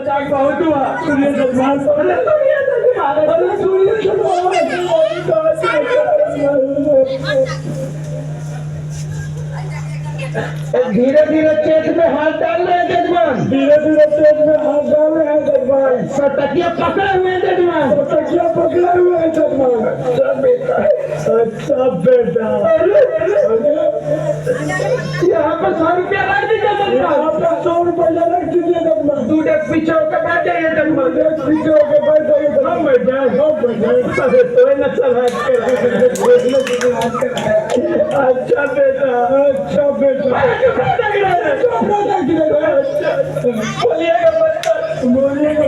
जाग बहुत हुआ सूर्य जजमान अरे सूर्य धीरे धीरे चेत में हाथ डाल रहे हैं जजमान धीरे धीरे चेत में हाथ डाल रहे हैं जजमान तकिया पकड़े हुए हैं जजमान तकिया पकड़े हुए हैं जजमान अच्छा बेटा अच्छा बेटा यहाँ पर 100 रुपया रख दीजिए जजमान यहाँ पर 100 रुपया रख दीजिए जजमान दूध एक पीछे होकर बैठ जाइए जजमान एक पीछे होकर बैठ जाइए हम बैठ जाए अरे तो न चला अच्छा बेटा अच्छा बेटा बोलिएगा